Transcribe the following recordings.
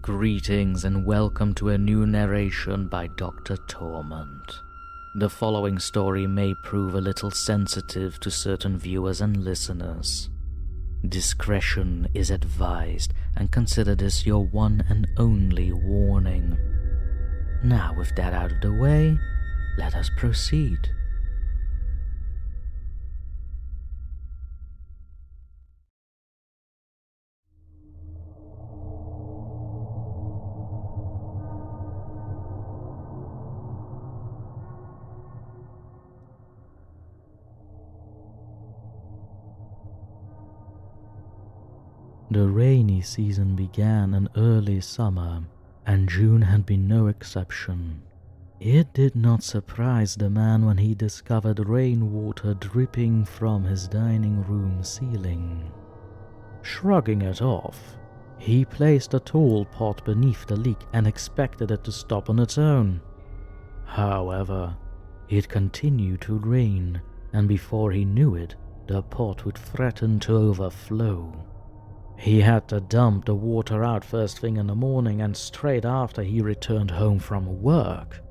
Greetings and welcome to a new narration by DrTorment. The following story may prove a little sensitive to certain viewers and listeners. Discretion is advised and consider this your one and only warning. Now with that out of the way, let us proceed. The rainy season began in early summer, and June had been no exception. It did not surprise the man when he discovered rainwater dripping from his dining room ceiling. Shrugging it off, he placed a tall pot beneath the leak and expected it to stop on its own. However, it continued to rain, and before he knew it, the pot would threaten to overflow. He had to dump the water out first thing in the morning and straight after he returned home from work.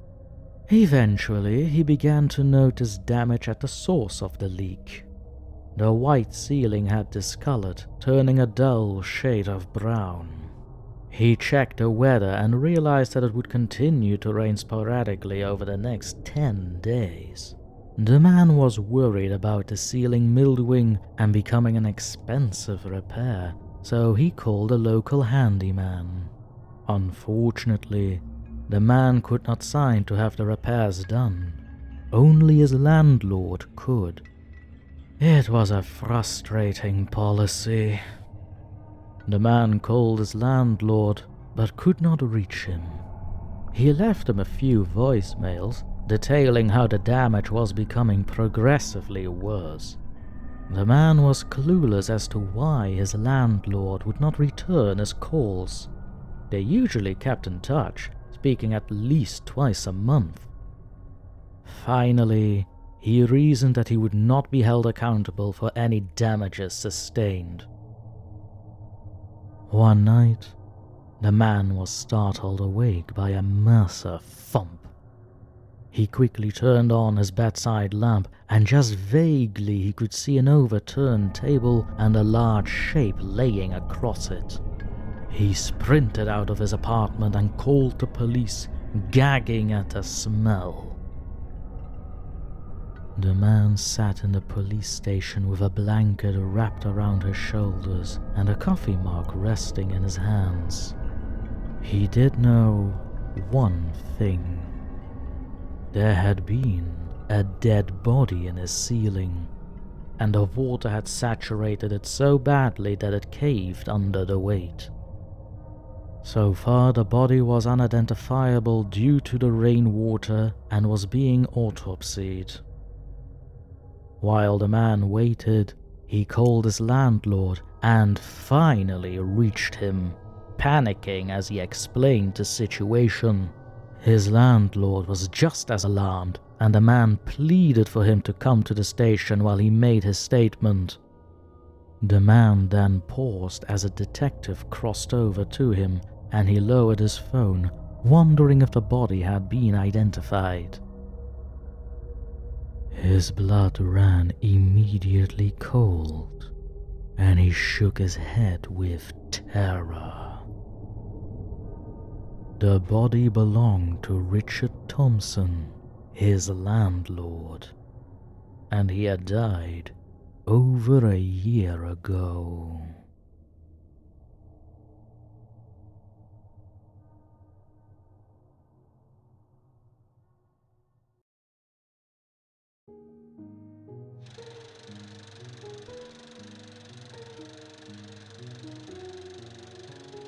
Eventually, he began to notice damage at the source of the leak. The white ceiling had discolored, turning a dull shade of brown. He checked the weather and realized that it would continue to rain sporadically over the next 10 days. The man was worried about the ceiling mildewing and becoming an expensive repair, so he called a local handyman. Unfortunately, the man could not sign to have the repairs done. Only his landlord could. It was a frustrating policy. The man called his landlord, but could not reach him. He left him a few voicemails, detailing how the damage was becoming progressively worse. The man was clueless as to why his landlord would not return his calls. They usually kept in touch, speaking at least twice a month. Finally, he reasoned that he would not be held accountable for any damages sustained. One night, the man was startled awake by a massive thump. He quickly turned on his bedside lamp, and just vaguely he could see an overturned table and a large shape laying across it. He sprinted out of his apartment and called the police, gagging at the smell. The man sat in the police station with a blanket wrapped around his shoulders and a coffee mug resting in his hands. He did know one thing. There had been a dead body in his ceiling, and the water had saturated it so badly that it caved under the weight. So far, the body was unidentifiable due to the rainwater and was being autopsied. While the man waited, he called his landlord and finally reached him, panicking as he explained the situation. His landlord was just as alarmed, and the man pleaded for him to come to the station while he made his statement. The man then paused as a detective crossed over to him, and he lowered his phone, wondering if the body had been identified. His blood ran immediately cold, and he shook his head with terror. The body belonged to Richard Thompson, his landlord, and he had died over a year ago.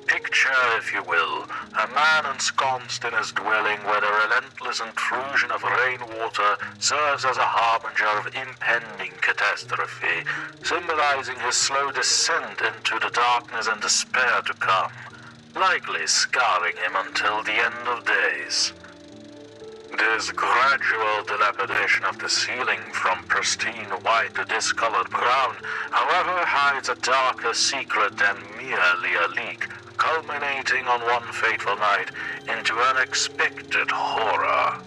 Picture, if you will, a man ensconced in his dwelling where the relentless intrusion of rainwater serves as a harbinger of impending catastrophe, symbolizing his slow descent into the darkness and despair to come, likely scarring him until the end of days. This gradual dilapidation of the ceiling from pristine white to discolored brown, however, hides a darker secret than merely a leak, culminating on one fateful night into unexpected horror.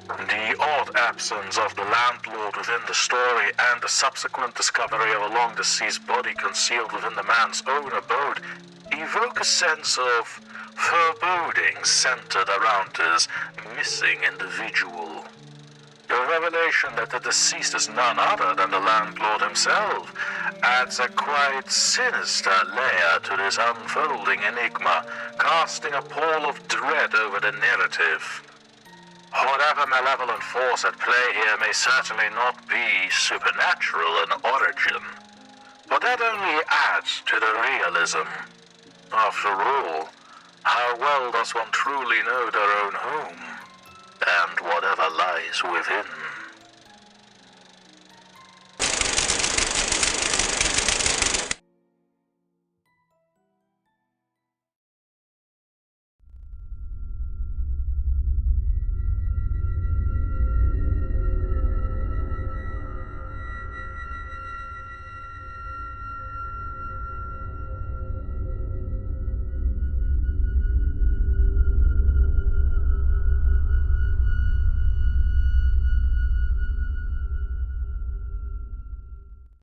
The odd absence of the landlord within the story and the subsequent discovery of a long-deceased body concealed within the man's own abode evoke a sense of foreboding centered around his missing individual. The revelation that the deceased is none other than the landlord himself adds a quite sinister layer to this unfolding enigma, casting a pall of dread over the narrative. Whatever malevolent force at play here may certainly not be supernatural in origin, but that only adds to the realism. After all, how well does one truly know their own home, and whatever lies within?